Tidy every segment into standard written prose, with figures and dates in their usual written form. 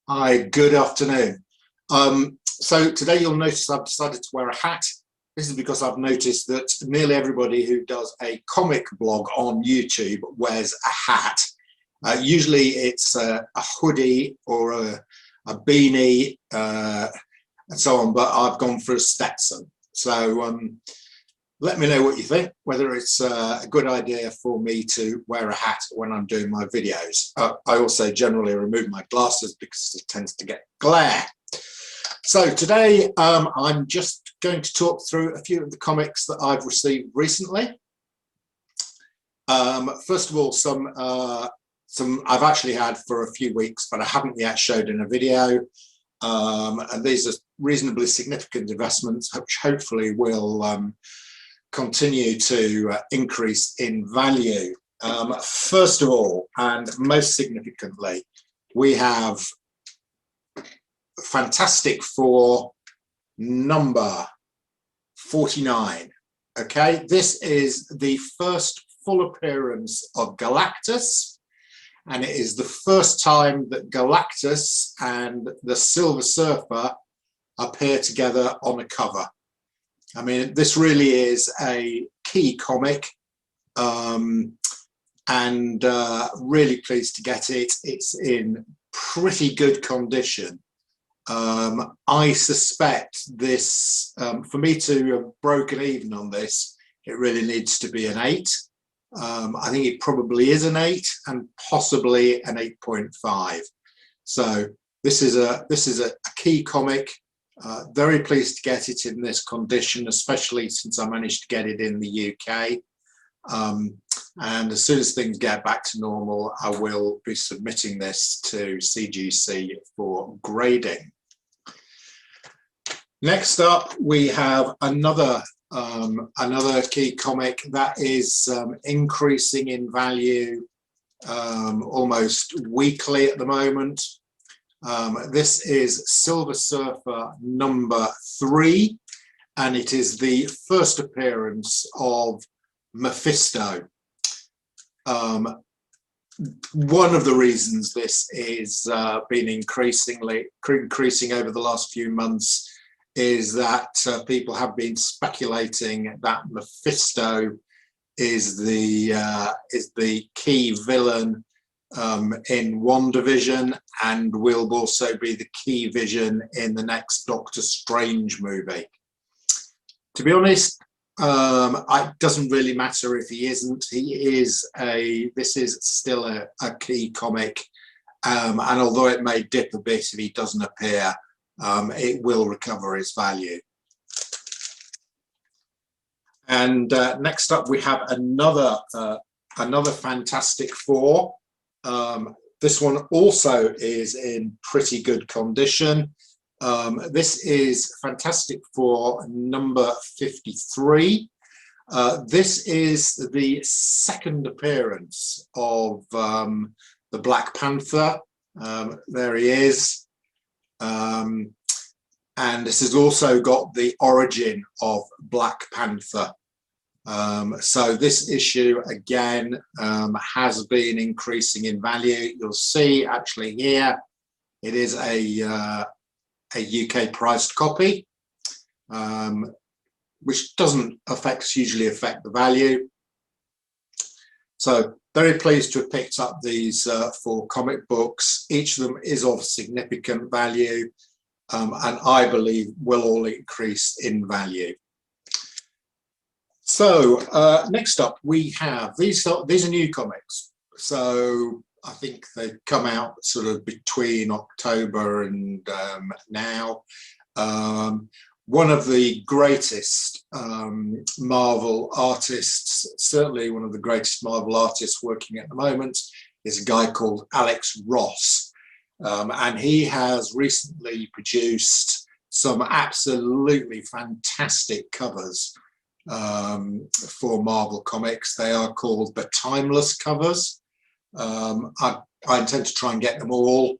Hi, good afternoon. So today you'll notice I've decided to wear a hat. This is because I've noticed that nearly everybody who does a comic blog on YouTube wears a hat. Usually it's a hoodie or a beanie and so on, but I've gone for a Stetson. So let me know what you think, whether it's a good idea for me to wear a hat when I'm doing my videos. I also generally remove my glasses because it tends to get glare. So today I'm just going to talk through a few of the comics that I've received recently. First of all, some I've actually had for a few weeks, but I haven't yet showed in a video. And these are reasonably significant investments, which hopefully will continue to increase in value. First of all, and most significantly, we have Fantastic Four number 49. Okay, this is the first full appearance of Galactus, and it is the first time that Galactus and the Silver Surfer appear together on a cover. I mean, this really is a key comic, and really pleased to get it. It's in pretty good condition. I suspect this, for me to have broken even on this, it really needs to be an 8. I think it probably is an 8 and possibly an 8.5. So this is a key comic. Very pleased to get it in this condition, especially since I managed to get it in the UK. And as soon as things get back to normal, I will be submitting this to CGC for grading. Next up, we have another key comic that is increasing in value almost weekly at the moment. This is Silver Surfer number 3, and it is the first appearance of Mephisto. One of the reasons this is been increasing over the last few months is that people have been speculating that Mephisto is the key villain in WandaVision, and will also be the key villain in the next Doctor Strange movie. To be honest, it doesn't really matter if he isn't. This is still a key comic, and although it may dip a bit if he doesn't appear, it will recover its value. And next up, we have another Fantastic Four. This one also is in pretty good condition. This is Fantastic Four number 53. This is the second appearance of the Black Panther. There he is. And this has also got the origin of Black Panther. So this issue again has been increasing in value. You'll see actually here it is a UK priced copy, which doesn't usually affect the value. So very pleased to have picked up these 4 comic books. Each of them is of significant value, and I believe will all increase in value. So next up we have these are new comics. So I think they come out sort of between October and now. One of the greatest Marvel artists, certainly one of the greatest Marvel artists working at the moment, is a guy called Alex Ross. And he has recently produced some absolutely fantastic covers for Marvel Comics. They are called the Timeless covers. I intend to try and get them all.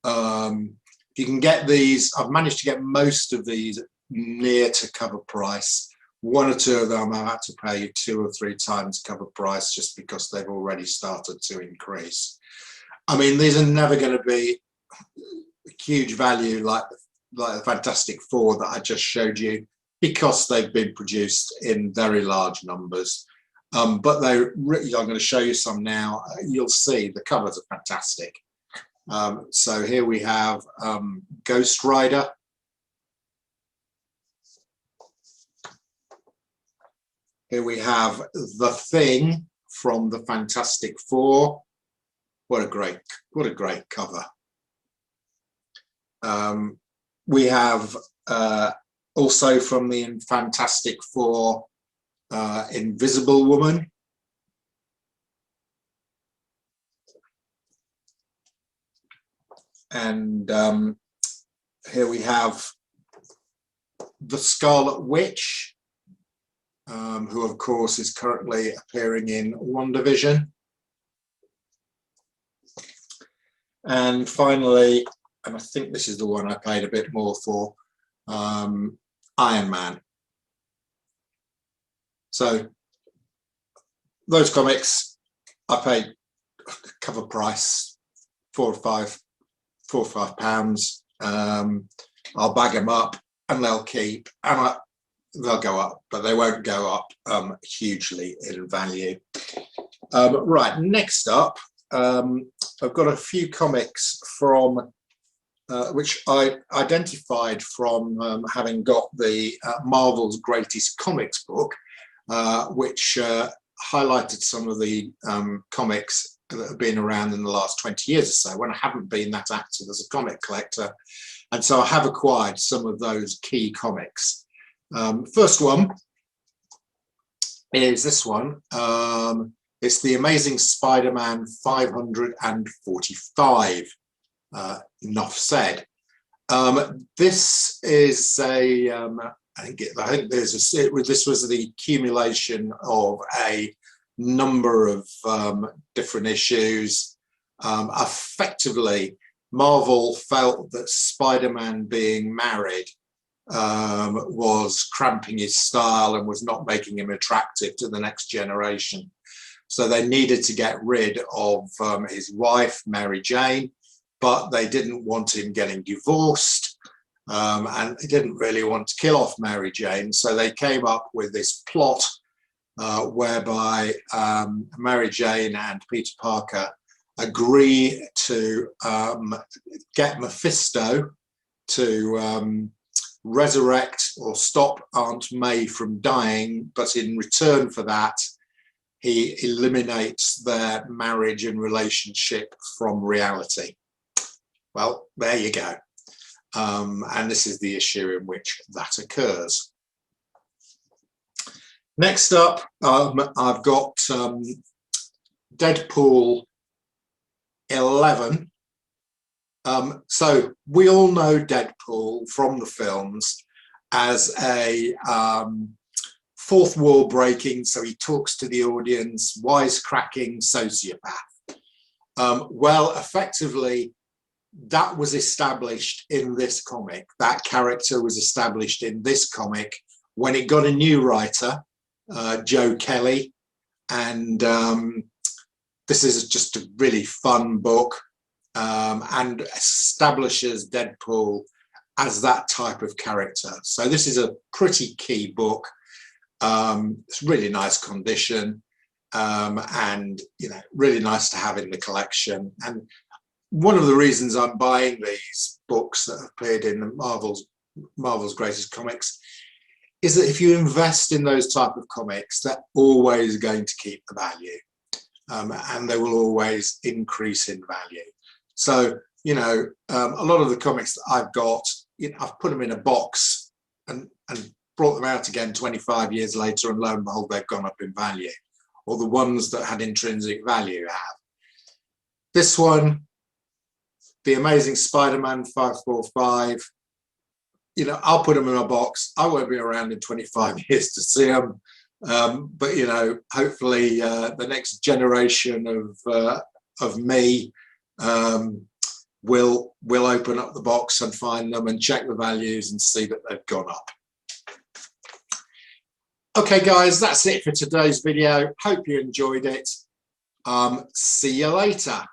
If you can get these, I've managed to get most of these near to cover price. 1 or 2 of them I've had to pay 2 or 3 times cover price just because they've already started to increase. I mean, these are never going to be huge value like the Fantastic Four that I just showed you, because they've been produced in very large numbers. But I'm going to show you some now. You'll see the covers are fantastic. So here we have Ghost Rider. Here we have The Thing from the Fantastic Four. What a great cover. We have also from the Fantastic Four, Invisible Woman. And here we have the Scarlet Witch, who of course is currently appearing in WandaVision. And finally, and I think this is the one I paid a bit more for, Iron Man. So those comics, I paid cover price, £4 or £5. I'll bag them up and they'll keep, and they'll go up, but they won't go up hugely in value. Right, next up, I've got a few comics from which I identified from having got the Marvel's Greatest Comics book, which highlighted some of the comics that have been around in the last 20 years or so, when I haven't been that active as a comic collector. And so I have acquired some of those key comics. First one is this one. It's the Amazing Spider-Man 545. Enough said. This is a, I think this was the accumulation of a number of different issues. Effectively, Marvel felt that Spider-Man being married was cramping his style and was not making him attractive to the next generation. So they needed to get rid of his wife, Mary Jane, but they didn't want him getting divorced, and they didn't really want to kill off Mary Jane. So they came up with this plot whereby Mary Jane and Peter Parker agree to get Mephisto to resurrect or stop Aunt May from dying, but in return for that, he eliminates their marriage and relationship from reality. Well, there you go. And this is the issue in which that occurs. Next up, I've got Deadpool 11. So we all know Deadpool from the films as a fourth wall breaking, so he talks to the audience, wisecracking sociopath. Well, effectively, that was established in this comic. That character was established in this comic when it got a new writer, Joe Kelly, and this is just a really fun book, and establishes Deadpool as that type of character. So this is a pretty key book. It's really nice condition, and really nice to have in the collection. And one of the reasons I'm buying these books that have appeared in the Marvel's Greatest Comics is that if you invest in those type of comics, they're always going to keep the value, and they will always increase in value. So, a lot of the comics that I've got, I've put them in a box and brought them out again 25 years later, and lo and behold, they've gone up in value. Or the ones that had intrinsic value have. This one, The Amazing Spider-Man 545, I'll put them in a box. I won't be around in 25 years to see them. But, hopefully the next generation of me will open up the box and find them and check the values and see that they've gone up. Okay, guys, that's it for today's video. Hope you enjoyed it. See you later.